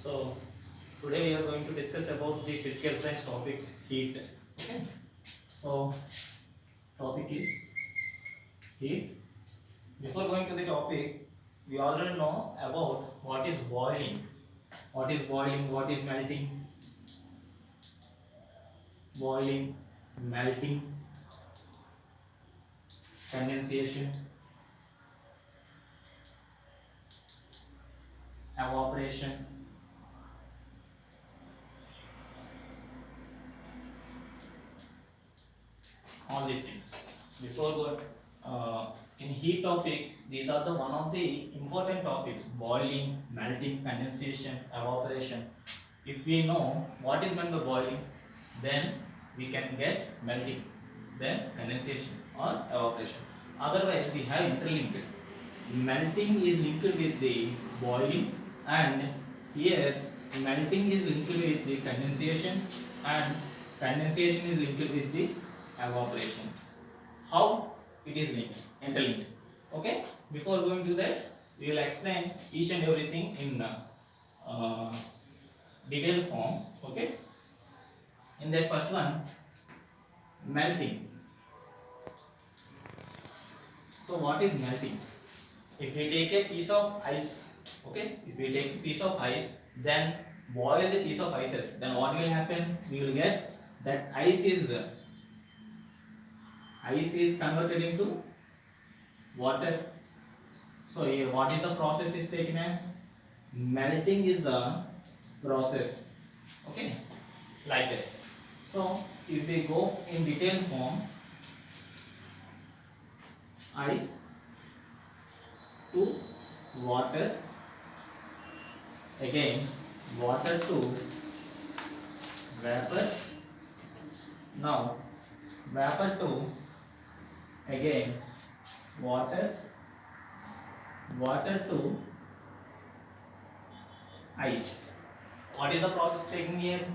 So today we are going to discuss about the physical science topic heat. Okay. So topic is heat. Before going to the topic, we already know about what is boiling. What is boiling? What is melting? Boiling, melting, condensation, evaporation. All these things. Before go in heat topic, these are the one of the important topics: boiling, melting, condensation, evaporation. If we know what is meant by boiling, then we can get melting, then condensation or evaporation. Otherwise, we have interlinked. Melting is linked with the boiling, and here melting is linked with the condensation, and condensation is linked with the evaporation. How it is linked, interlinked. Okay. Before going to that, we will explain each and everything in uh, detailed form. Okay. In that first one, melting. So what is melting? If we take a piece of ice, okay, if we take a piece of ice, then boil the piece of ices, then what will happen? We will get that ice is converted into water. So here what is the process is taken as? Melting is the process. Okay, like that. So if we go in detailed form, ice to water, again water to vapor, now vapor to again water, water to ice. What is the process taking here?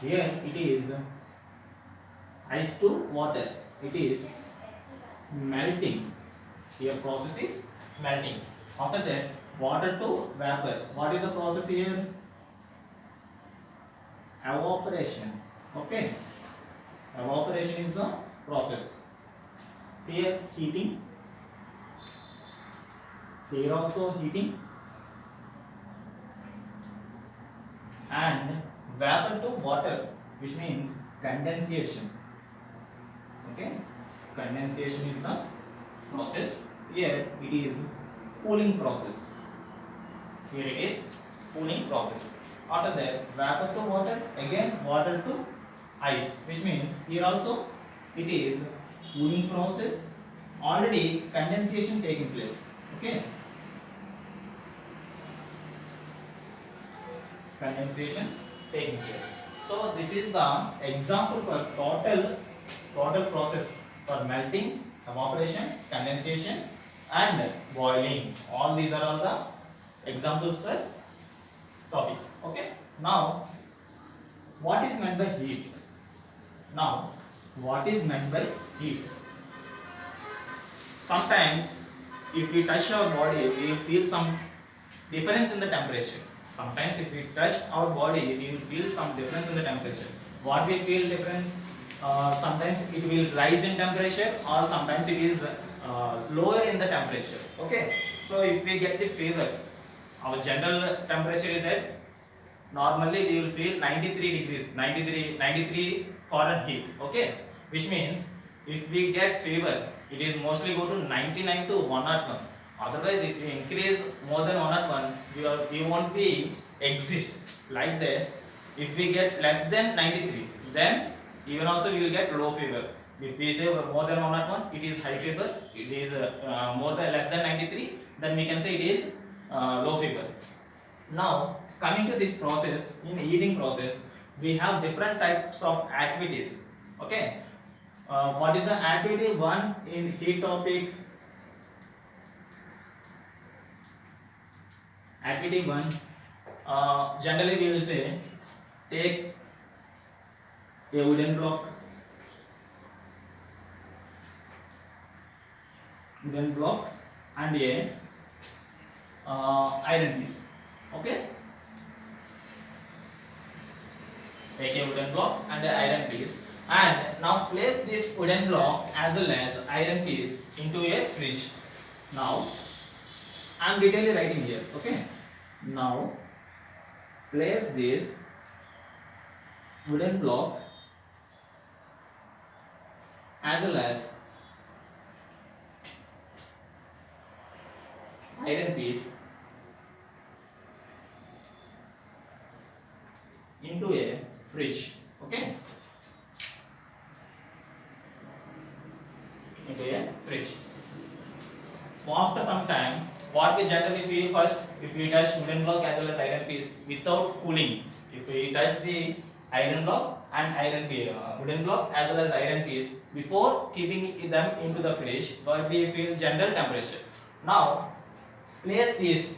Here it is ice to water, it is melting. Here process is melting. After that, water to vapor. What is the process here? Evaporation. Okay, evaporation is the process. Here heating, here also heating, and vapor to water, which means condensation. Okay, condensation is the process. Here it is cooling process. Here it is cooling process. After that, vapor to water, again water to ice, which means here also it is cooling process. Already condensation taking place. Okay, condensation taking place. So this is the example for total process for melting, evaporation, condensation, and boiling. All these are all the examples for topic. Okay. Now, what is meant by heat? Now, what is meant by heat? Sometimes, if we touch our body, we will feel some difference in the temperature. Sometimes, if we touch our body, we will feel some difference in the temperature. What we feel difference? Sometimes it will rise in temperature, or sometimes it is lower in the temperature. Okay. So, if we get the fever, our general temperature is at normally we will feel 93 degrees, 93 Fahrenheit. Okay, which means if we get fever, it is mostly go to 99 to 101. Otherwise, if we increase more than 101, we won't be exist like that. If we get less than 93, then even also we will get low fever. If we say more than 101, it is high fever. It is more than less than 93, then we can say it is low fever. Now, coming to this process, in heating process, we have different types of activities. Okay, what is the activity one in heat topic? Activity one, generally we will say, take a wooden block, and a iron piece. Okay, take a wooden block and an iron piece, and now place this wooden block as well as iron piece into a fridge. Now I am detailedly writing here. Okay. Now place this wooden block as well as iron piece into a fridge. Okay. Into a fridge. After some time, what we generally feel first, if we touch wooden block as well as iron piece without cooling, if we touch the iron block and wooden block as well as iron piece before keeping them into the fridge, what we feel general temperature. Now place these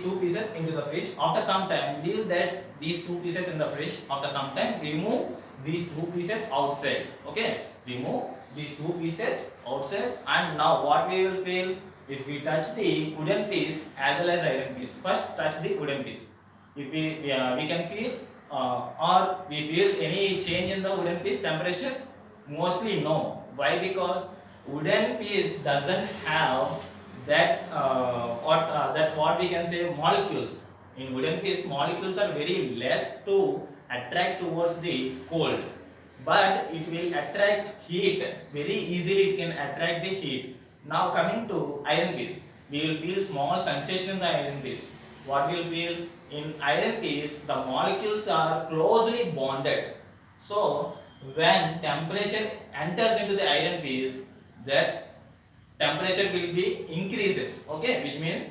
two pieces into the fridge. After some time, leave that these two pieces in the fridge. After some time, remove these two pieces outside. Okay, remove these two pieces outside, and now what we will feel if we touch the wooden piece as well as iron piece. First, touch the wooden piece. If we can feel or we feel any change in the wooden piece temperature. Mostly no. Why? Because wooden piece doesn't have that what we can say molecules. In wooden piece, molecules are very less to attract towards the cold, but it will attract heat very easily. It can attract the heat. Now coming to iron piece, we will feel small sensation in the iron piece. What we will feel in iron piece, the molecules are closely bonded. So when temperature enters into the iron piece, that temperature will be increases. Okay, which means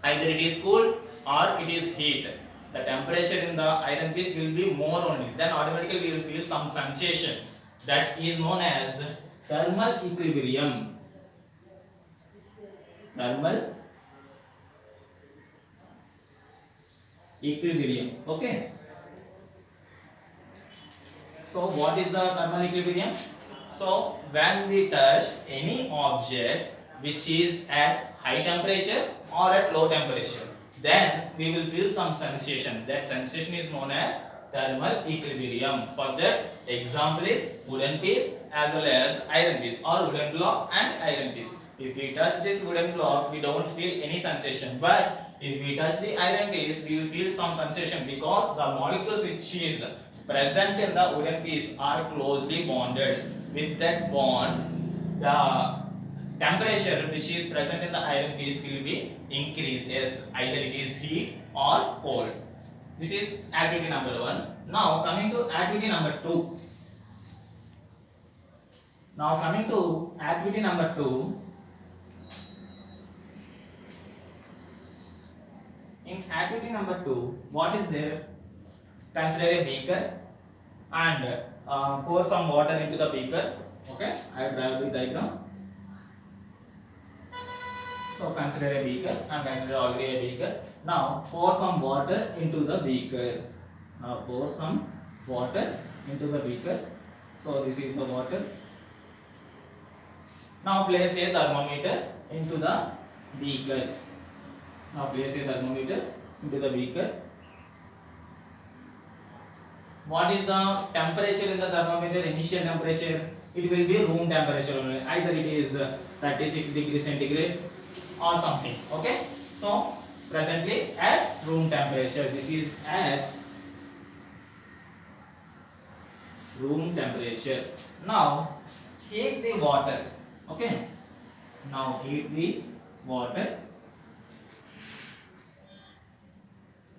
either it is cool or it is heat. The temperature in the iron piece will be more only. Then automatically we will feel some sensation. That is known as thermal equilibrium. Thermal equilibrium. Okay. So what is the thermal equilibrium? So when we touch any object which is at high temperature or at low temperature, then we will feel some sensation. That sensation is known as thermal equilibrium. For that, example is wooden piece as well as iron piece, or wooden block and iron piece. If we touch this wooden block, we don't feel any sensation, but if we touch the iron piece, we will feel some sensation, because the molecules which is present in the wooden piece are closely bonded. With that bond, the temperature which is present in the iron piece will be increases. Either it is heat or cold. This is activity number 1. Now coming to activity number 2. Now coming to activity number 2. In activity number 2, what is there? Consider a beaker and pour some water into the beaker. Okay, I have drawn the diagram. So consider a beaker. I am consider already a beaker. Now pour some water into the beaker. Now pour some water into the beaker. So this is the water. Now place a thermometer into the beaker. Now place a thermometer into the beaker. What is the temperature in the thermometer? Initial temperature, it will be room temperature only. Either it is 36 degrees centigrade or something. Okay, so presently at room temperature. This is at room temperature. Now heat the water. Okay, now heat the water.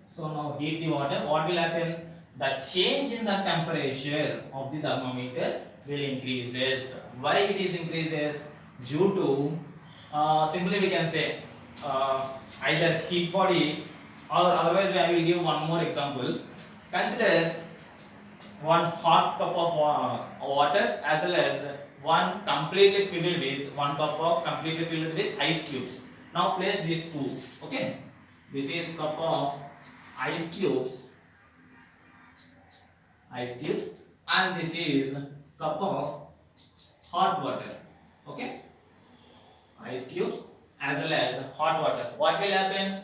So now heat the water. What will happen? The change in the temperature of the thermometer will increases. Why it is increases? Due to simply we can say either heat body, or otherwise I will give one more example. Consider one hot cup of water as well as one completely filled with one cup of completely filled with ice cubes. Now place these two. Okay, this is cup of ice cubes, and this is cup of hot water. Okay, ice cubes as well as hot water. What will happen?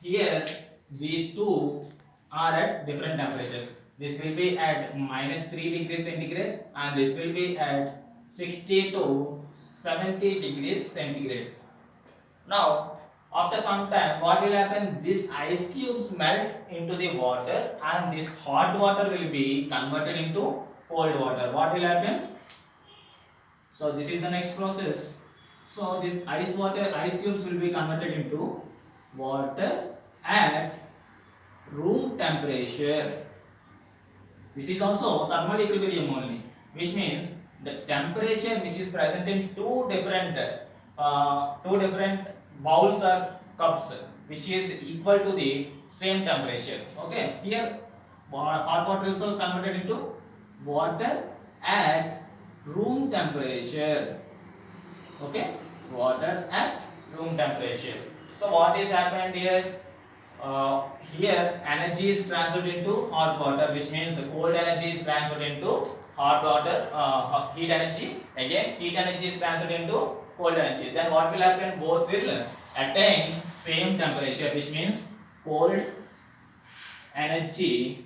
Here these two are at different temperatures. This will be at minus 3 degrees centigrade, and this will be at 60 to 70 degrees centigrade. Now, after some time, what will happen? These ice cubes melt into the water, and this hot water will be converted into cold water. What will happen? So this is the next process. So this ice cubes will be converted into water at room temperature. This is also thermal equilibrium only, which means the temperature which is present in two different bowls or cups, which is equal to the same temperature. Okay, here hot water is also converted into water at room temperature. Okay, water at room temperature. So what is happened here? Here energy is transferred into hot water, which means cold energy is transferred into hot water, heat energy. Again, heat energy is transferred into cold energy. Then what will happen? Both will attain same temperature, which means cold energy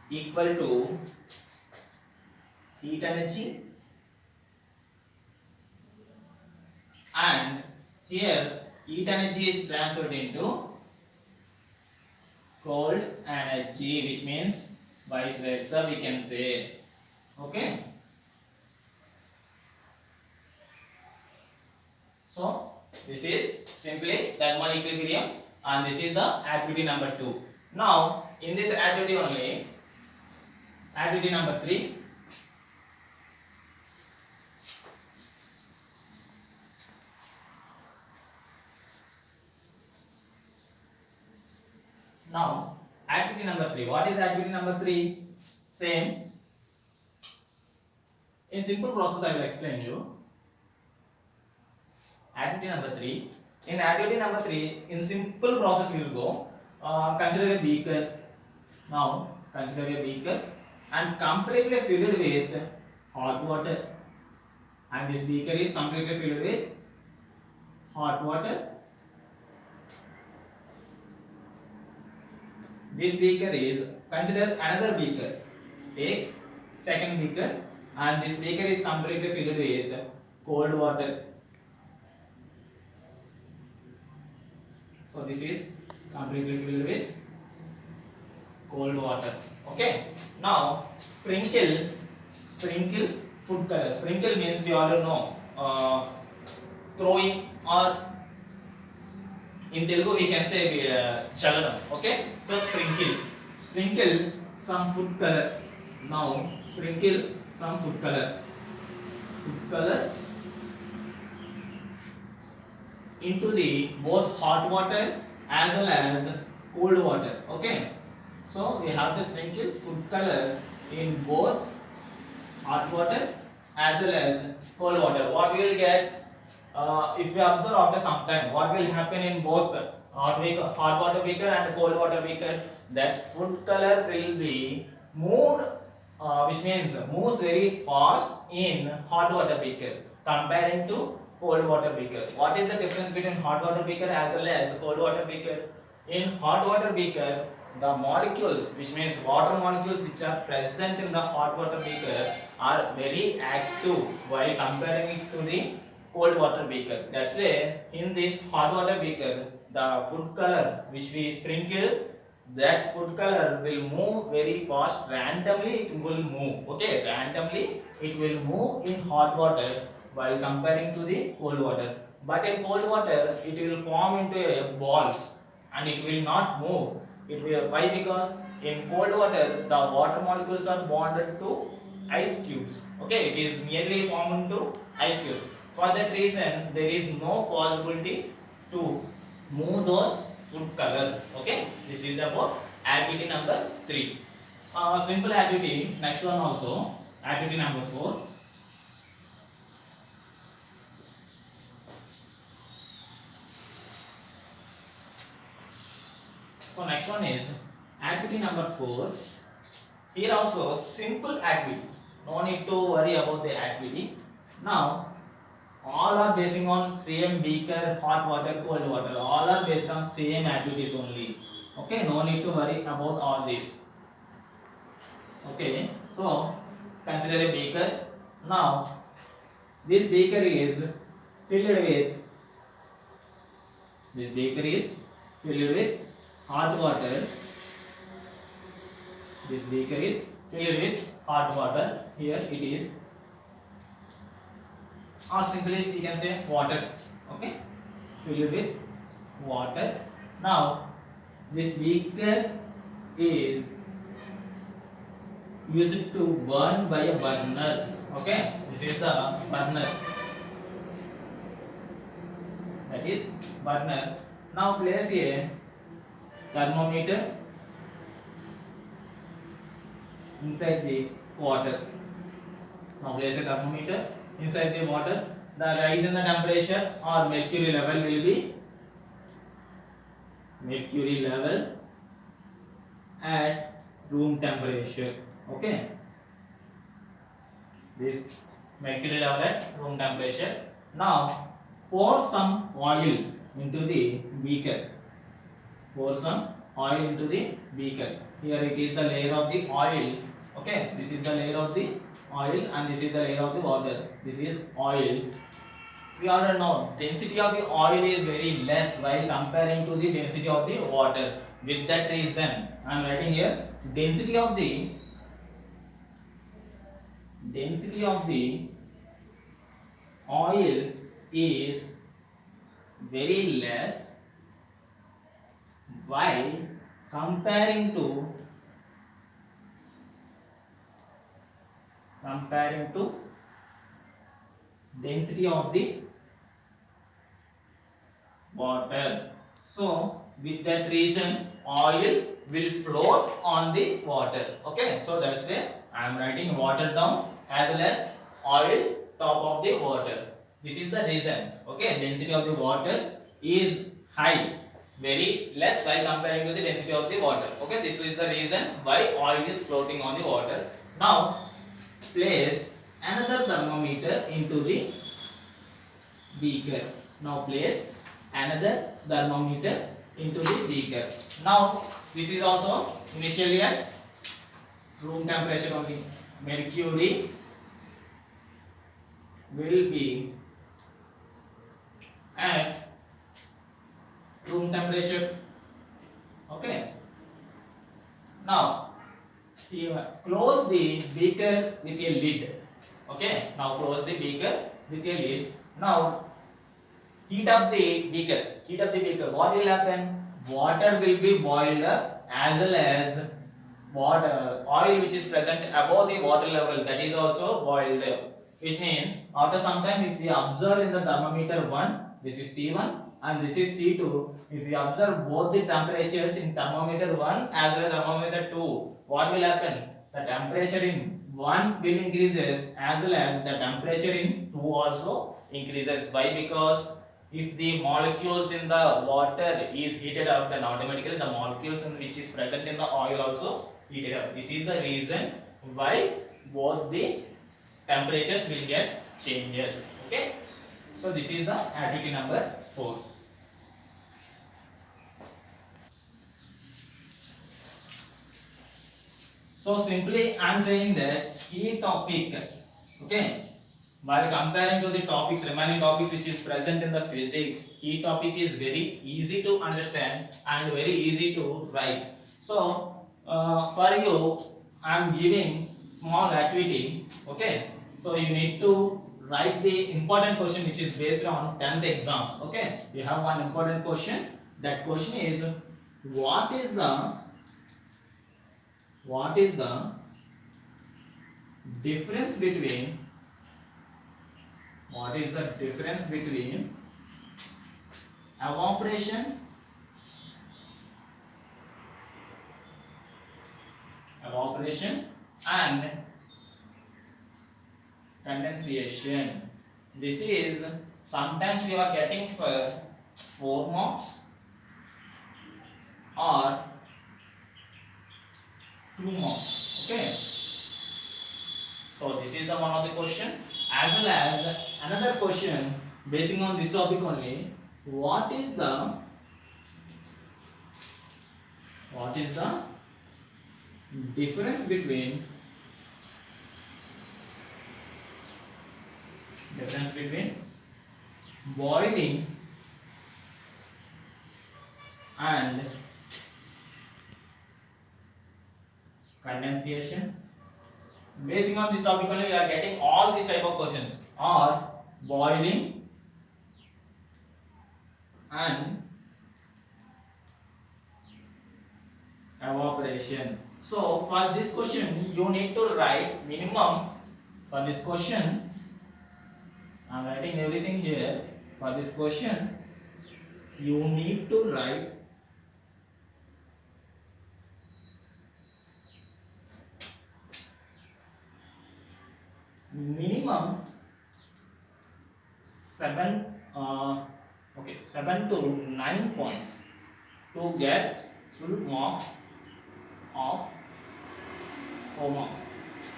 equal to heat energy, and here heat energy is transferred into cold energy, which means vice versa we can say. Okay, so this is simply thermal equilibrium, and this is the activity number 2. Now in this activity only, activity number 3, now activity number 3, what is activity number 3? Same, in simple process I will explain you. Activity number 3, in activity number 3, in simple process we will go. Consider a beaker. Now consider a beaker and completely filled with hot water, and this beaker is completely filled with hot water. This beaker is, consider another beaker. Take second beaker, and this beaker is completely filled with cold water. So this is completely filled with cold water. Okay. Now sprinkle food color. Sprinkle means we all know throwing, or in Telugu we can say chaladam. Okay. So sprinkle some food color. Now sprinkle some food color into the both hot water as well as cold water. Okay, so we have to sprinkle food color in both hot water as well as cold water. What we will get, if we observe after some time, what will happen in both hot water beaker and cold water beaker? That food color will be moved, which means moves very fast in hot water beaker comparing to cold water beaker. What is the difference between hot water beaker as well as cold water beaker? In hot water beaker, the molecules, which means water molecules which are present in the hot water beaker, are very active while comparing it to the cold water beaker. That's why in this hot water beaker, the food color which we sprinkle, that food color will move very fast. Randomly it will move. Okay, randomly it will move in hot water while comparing to the cold water. But in cold water, it will form into a balls and it will not move. It will, why? Because in cold water, the water molecules are bonded to ice cubes. Okay, it is merely formed into ice cubes. For that reason, there is no possibility to move those food color. Okay, this is about activity number 3. Simple activity. Next one also, activity number 4. So next one is activity number 4. Here also simple activity. No need to worry about the activity. Now all are basing on same beaker, hot water, cold water. All are based on same activities only. Okay, no need to worry about all this. Okay, so consider a beaker. Now this beaker is filled with this beaker is filled with hot water. This beaker is filled with hot water. Here it is, or simply you can say water. Okay, filled with water. Now this beaker is used to burn by a burner. Okay, this is the burner. That is burner. Now place a thermometer inside the water. Now place a thermometer inside the water. The rise in the temperature or mercury level will be at room temperature. Okay, this mercury level at room temperature. Now pour some oil into the beaker. Pour some oil into the beaker. Here it is the layer of the oil. Okay, this is the layer of the oil and this is the layer of the water. This is oil. We already know density of the oil is very less while comparing to the density of the water. With that reason, I am writing here density of the oil is very less while comparing to density of the water. So with that reason oil will float on the water. Okay, so that's why I am writing water down as well as oil top of the water. This is the reason. Okay, density of the water is high, very less while comparing to the density of the water. Okay, this is the reason why oil is floating on the water. Now place another thermometer into the beaker. Now place another thermometer into the beaker. Now this is also initially at room temperature only. Mercury will be at room temperature. Okay. Now close the beaker with a lid. Okay. Now close the beaker with a lid. Now heat up the beaker. What will happen? Water will be boiled up as well as oil which is present above the water level, that is also boiled up. Which means after some time, if we observe in the thermometer 1, this is T1 and this is T2. If we observe both the temperatures in thermometer 1 as well as thermometer 2, what will happen? The temperature in 1 will increases as well as the temperature in 2 also increases. Why? Because if the molecules in the water is heated up, then automatically the molecules which is present in the oil also heated up. This is the reason why both the temperatures will get changes. Okay, so this is the activity number 4. So simply I am saying that key topic. Okay, while comparing to the remaining topics which is present in the physics, key topic is very easy to understand and very easy to write. So for you I am giving small activity. Okay, so you need to write the important question which is based on 10th exams. Okay, you have one important question. That question is what is the difference between evaporation and condensation? This is sometimes you are getting for 4 marks or 2 marks. Okay, so this is the one of the question, as well as another question basing on this topic only. What is the What is the difference between boiling and condensation? Basing on this topic only, we are getting all these type of questions. Or boiling and evaporation. So for this question, you need to write minimum. For this question, I am writing everything here. For this question, you need to write minimum 7 to 9 points to get full marks of 4 marks.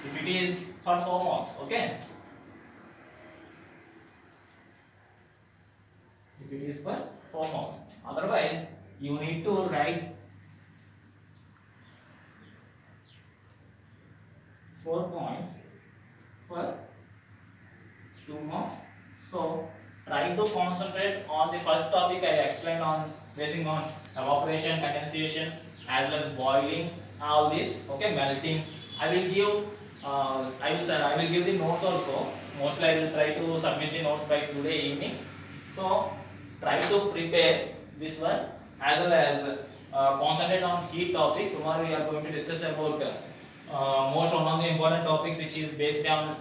If it is for 4 marks, okay. If it is for 4 marks, otherwise you need to write 4 points for 2 marks. So try to concentrate on the first topic I explained on, basing on evaporation, condensation, as well as boiling, all this, okay, melting. I will give the notes also. Mostly I will try to submit the notes by today evening. So try to prepare this one, as well as concentrate on heat topic. Tomorrow we are going to discuss about most one of the important topics, which is based on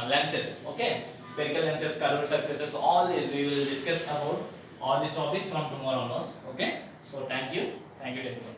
lenses, okay, spherical lenses, curved surfaces, all these we will discuss about all these topics from tomorrow onwards, okay. So thank you everyone.